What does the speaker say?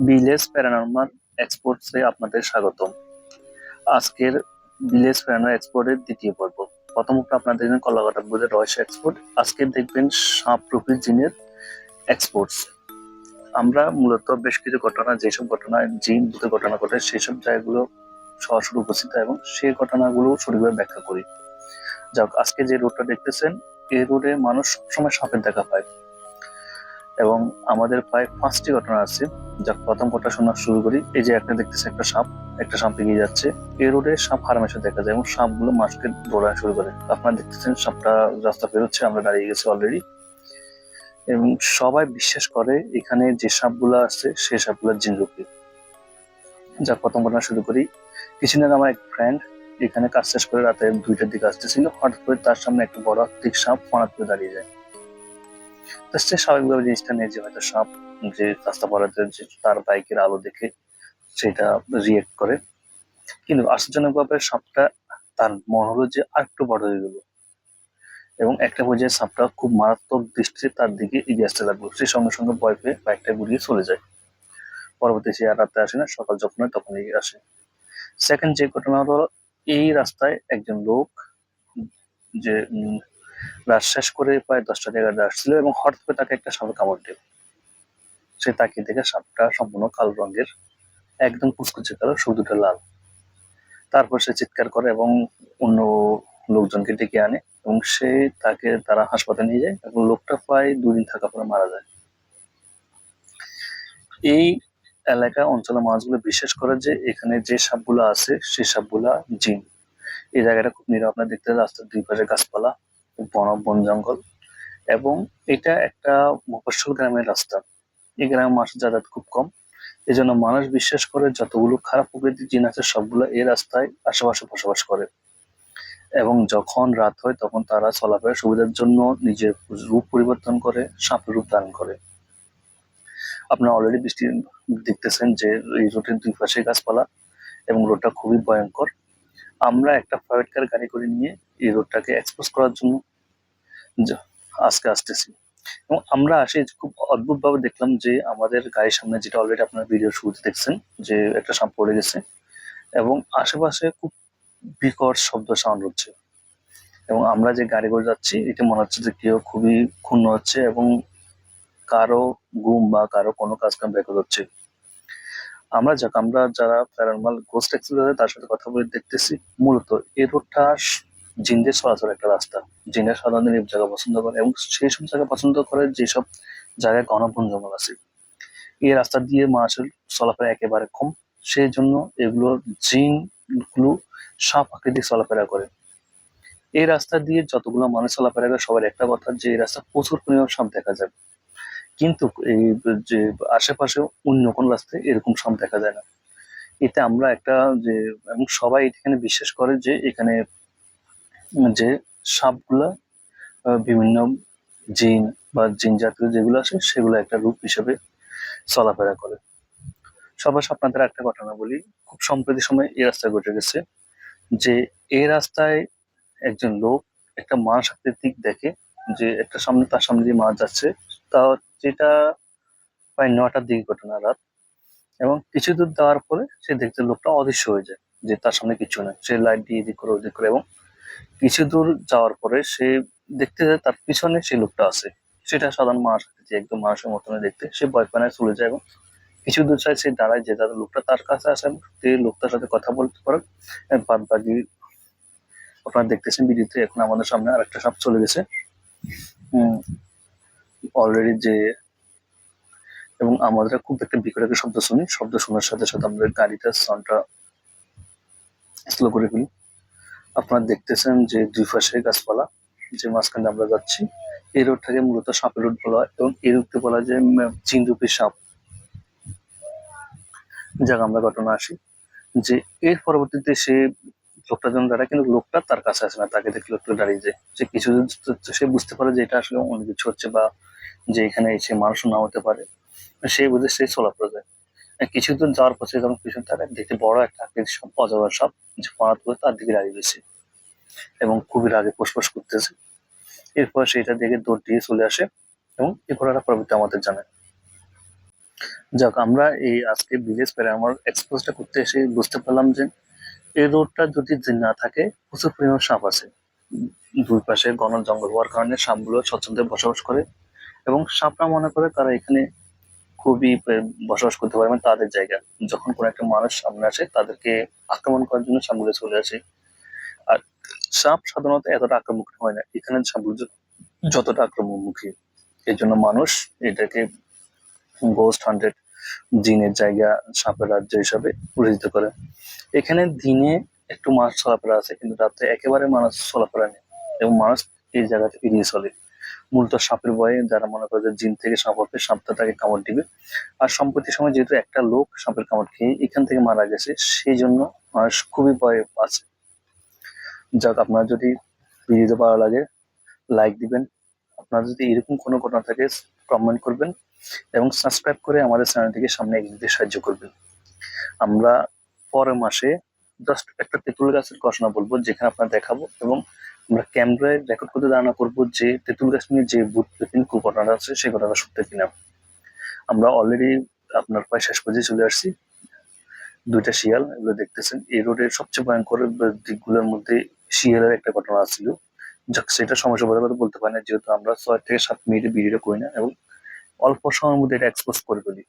Village paranormal এক্সপোর্টসে আপনাদের স্বাগতম। আজকের ভিলেজ প্যারানরমাল এক্সপোর্টের দ্বিতীয় পর্ব। প্রথমত আপনাদের দেখবেন কলাকাটা বুঝে রহস্য এক্সপোর্ট, আজকে দেখবেন সাপরূপী জিনের এক্সপোর্টস। আমরা মূলত বেশ কিছু ঘটনা, যেসব ঘটনা জিন ভূতের ঘটনা ঘটে সেসব জায়গাগুলো সরাসরি উপস্থিত এবং সেই ঘটনাগুলো সঠিকভাবে ব্যাখ্যা করি। যাক, আজকে যে রোডটা দেখতেছেন এই রোডে মানুষ সবসময় সাপের দেখা পায় এবং আমাদের প্রায় 5টি ঘটনা আছে। যাক, প্রথম ঘটনা শোনা শুরু করি। এই যে আপনি দেখতেছেন একটা সাপ এগিয়ে যাচ্ছে। এই রোডে সাপ হারমেশা দেখা যায় এবং সাপগুলো মানুষকে দৌড়ানো শুরু করে। আপনারা দেখতেছেন সাপটা রাস্তা বেরোচ্ছে, আমরা দাঁড়িয়ে গেছি অলরেডি এবং সবাই বিশ্বাস করে এখানে যে সাপগুলো আছে সেই সাপগুলো জিনরূপী। যাক, প্রথম ঘটনা শুরু করি। কিছুদিন আগে আমার এক ফ্রেন্ড এখানে কাজ শেষ করে রাতে 2টার দিকে আসতেছিল, হঠাৎ করে তার সামনে একটা বড় আকৃতির সাপ ফনাৎ করে দাঁড়িয়ে যায়। তো সে স্বাভাবিকভাবে জিনিসটা নিয়ে যে হয়তো সাপ, যে রাস্তা পারাতে যে তার বাইকের আলো দেখে সেটা রিয়েক্ট করে, কিন্তু আশ্চর্যজনকভাবে সাপটা তার মনে হলো যে আরেকটু বড় হয়ে গেল এবং একটা পর্যায়ে সাপটা খুব মারাত্মক দৃষ্টিতে তার দিকে এগিয়ে আসতে লাগলো। সে সঙ্গে সঙ্গে ভয় পেয়ে বাইকটা ঘুরিয়ে চলে যায়। পরবর্তী সে আর রাতে আসে না, সকাল যখন হয় তখনই আসে। সেকেন্ড যে ঘটনা হলো, এই রাস্তায় একজন লোক যে রাত শেষ করে প্রায় 10টা জায়গায় আসছিল এবং হঠাৎ করে তাকে একটা সাপে কামড় দেয়। সে তাকিয়ে দেখে সাপটা সম্পূর্ণ কালো রঙের, একদম কুচকুচে কালো, শুধু দুটো লাল। তারপর সে চিৎকার করে এবং অন্য লোকজনকে ডেকে আনে এবং তারা হাসপাতালে নিয়ে যায় এবং লোকটা প্রায় 2 দিন থাকার পরে মারা যায়। এই এলাকা অঞ্চলের মানুষগুলো বিশ্বাস করে যে এখানে যে সাপগুলো আছে সেই সাপগুলা জিন। এই জায়গাটা খুব নীরব, আপনার দেখতে রাস্তার দুই পাশে গাছপালা, বন জঙ্গল এবং এটা একটা মফস্বল গ্রামের রাস্তা। এই গ্রামের মানুষের যাতায়াত খুব কম, এই জন্য মানুষ বিশ্বাস করে যতগুলো খারাপ প্রকৃতির জিন আছে সবগুলো এই রাস্তায় আশেপাশে বসবাস করে এবং যখন রাত হয় তখন তারা চলাফেরার সুবিধার জন্য নিজের রূপ পরিবর্তন করে সাপের রূপ ধারণ করে। আপনারা অলরেডি বৃষ্টি দেখতেছেন যে এই রোডের দুই পাশে গাছপালা এবং রোডটা খুবই ভয়ঙ্কর। আমরা একটা প্রাইভেট কার গাড়ি করে নিয়ে এই রোডটাকে এক্সপোজ করার জন্য আজকে আসতেছি এবং আমরা আসে খুব অদ্ভুত ভাবে দেখলাম যে আমাদের গাড়ির সামনে, যেটা অলরেডি আপনার ভিডিও শুরুতে দেখছেন, যে একটা সাপ পড়ে গেছে এবং আশেপাশে খুব বিকট শব্দ সাউন্ড হচ্ছে এবং আমরা যে গাড়ি করে যাচ্ছি এটা মনে হচ্ছে যে কেউ খুবই ক্ষুণ্ণ হচ্ছে এবং কারো ঘুম বা কারো কোনো কাজ কাম ব্যাঘাত হচ্ছে। আমরা যারা প্যারানরমাল গোস্ট এক্সপ্লোরার তার সাথে কথা বলে দেখতেছি মূলত এই রোডটা জিনদের চলাচল একটা রাস্তা। জিনের সাধারণত এই জায়গা পছন্দ করে এবং সেই সব জায়গা পছন্দ করে যেসব জায়গায় ঘন বন জঙ্গল আছে। এই রাস্তা দিয়ে মানুষের চলাফেরা একেবারে কম, সেই জন্য এগুলোর জিন গুলো সাপ আকৃতিক চলাফেরা করে। এই রাস্তা দিয়ে যতগুলো মানুষ চলাফেরা করে সবার একটা কথা যে এই রাস্তা প্রচুর পরিমাণ সাপ দেখা যায়, কিন্তু এই যে আশেপাশে অন্য কোন রাস্তায় এরকম সাপ দেখা যায় না। এতে আমরা একটা যে এবং সবাই এখানে বিশ্বাস করে যে এখানে যে সাপগুলা বিভিন্ন জিন বা জিন জাতীয় যেগুলো আছে সেগুলো একটা রূপ হিসেবে চলাফেরা করে। সবার আপনাদের একটা ঘটনা বলি, খুব সম্প্রতি সময় এই রাস্তায় ঘটে গেছে যে এই রাস্তায় একজন লোক একটা মাছ আকৃতিক দেখে, যে তার সামনে দিয়ে মাছ যাচ্ছে। তা যেটা প্রায় 9টার দিকে ঘটনা, রাত, এবং কিছু দূর যাওয়ার পরে সে দেখতে লোকটা অদৃশ্য হয়ে যায়, যে তার সামনে কিছু না। সে লাইট দিয়ে এদিক করে ওদিক করে এবং কিছু দূর যাওয়ার পরে সে দেখতে যায় তার পিছনে সেই লোকটা আছে। সেটা সাধারণ মানুষ আকৃতি, একদম মানুষের মতন দেখতে। সে ভয় পায় চলে যায় এবং কিছু দূর চাই সে দাঁড়ায়, যে তার লোকটা তার কাছে আসে এবং সেই লোকটার সাথে কথা বলতে পারে। বাদ বাকি আপনারা দেখতেছেন ভিডিওতে। এখন আমাদের সামনে আরেকটা সাপ চলে গেছে অলরেডি যে, এবং আমাদের খুব একটা বিকট একটা শব্দ শুনি। শব্দ শোনার সাথে সাথে আমাদের গাড়িটার সাউন্ডটা স্লো করে ফেলি। আপনারা দেখতেছেন যে দুই পাশে গাছপালা, যে মাঝখানে আমরা যাচ্ছি। এই রোডটাকে মূলত সাপের রোড বলা হয় এবং এই রোডকে বলা হয় যে চিনরূপী সাপ। যাক, আমরা ঘটনা আসি যে এর পরবর্তীতে সে লোকটা যখন দাঁড়ায়, কিন্তু লোকটা তার কাছে আসে না, তাকে দেখে লোকটা দাঁড়িয়ে যায়। সে কিছু সে বুঝতে পারে যে এটা আসলে অনেক কিছু হচ্ছে বা যে এখানে এসে মানুষ না হতে পারে, সেই বুঝে সে চলাফেরা যায়। কিছু দূর যাওয়ার পর সে যখন পিছনে তাকায় দেখে বড় একটা আকৃতির সাপ, অজগর সাপ, যে পড়াত করে তার দিকে দাঁড়িয়ে গেছে এবং খুবই রাগে ফুসফুস করতেছে। এরপর সেটা দেখে দৌড় দিয়ে চলে আসে এবং এরপর একটা পরবর্তী আমাদের জানায়। যাক, আমরা এই আজকে ভিলেজ প্যারানরমাল এক্সপোজটা করতে এসে বুঝতে পারলাম যে এই রোডটা যদি না থাকে প্রচুর পরিমাণ সাপ আছে। দুই পাশে ঘন জঙ্গল হওয়ার কারণে সাপগুলো স্বচ্ছন্দে বসবাস করে এবং সাপরা মনে করে তারা এখানে খুবই বসবাস করতে পারে, মানে তাদের জায়গা। যখন কোনো একটা মানুষ সামনে আসে তাদেরকে আক্রমণ করার জন্য সাপগুলো চলে আসে। আর সাপ সাধারণত এতটা আক্রমণ হয় না এখানে সাপগুলো যতটা আক্রমণমুখী। এই জন্য মানুষ এটাকে গোস্ট হান্টেড, জিনের জায়গা, সাপের রাজ্য হিসাবে পরিচিত করে। এখানে দিনে একটু মানুষ চলাফেরা আছে কিন্তু রাতে একেবারে মানুষ চলাফেরা নেই এবং মানুষ এই জায়গাতে এড়িয়ে চলে। মূলত সাপের ভয়ে যারা মনে করে যে জিন থেকে সাপ হবে, সাপটা তাকে কামড় দিবে। আর সম্প্রতি সময় যেহেতু একটা লোক সাপের কামড় খেয়ে এখান থেকে মারা গেছে, সেই জন্য মানুষ খুবই ভয়ে আছে। যাক, আপনার যদি ভিডিওটা ভালো লাগে লাইক দিবেন। আপনার যদি এরকম কোনো ঘটনা থাকে কমেন্ট করবেন এবং সাবস্ক্রাইব করে আমাদের চ্যানেলটিকে সামনে এগিয়ে দিতে সাহায্য করবেন। আমরা পরের মাসে জাস্ট একটা তেঁতুল গাছের ঘটনা বলবো যেখানে আপনার দেখাবো এবং আমরা ক্যামেরায় রেকর্ড করতে ধারণা করবো যে তেঁতুল গাছ নিয়ে যে ভূত পেতিন ঘটনাটা আছে সেই ঘটনা সত্য কিনা। আমরা অলরেডি আপনার প্রায় শেষ পর্যায়ে চলে আসছি। দুইটা শিয়াল এগুলো দেখতেছেন, এই রোডের সবচেয়ে ভয়ঙ্কর দিকগুলোর মধ্যে শিয়ালের একটা ঘটনা ছিল। যাক, সেটা সমস্যা বলে কথা বলতে পারি না যেহেতু আমরা 6 থেকে 7 মিনিটের ভিডিওটা করি না এবং অল্প সময়ের মধ্যে এটা এক্সপোজ করে ফেলি।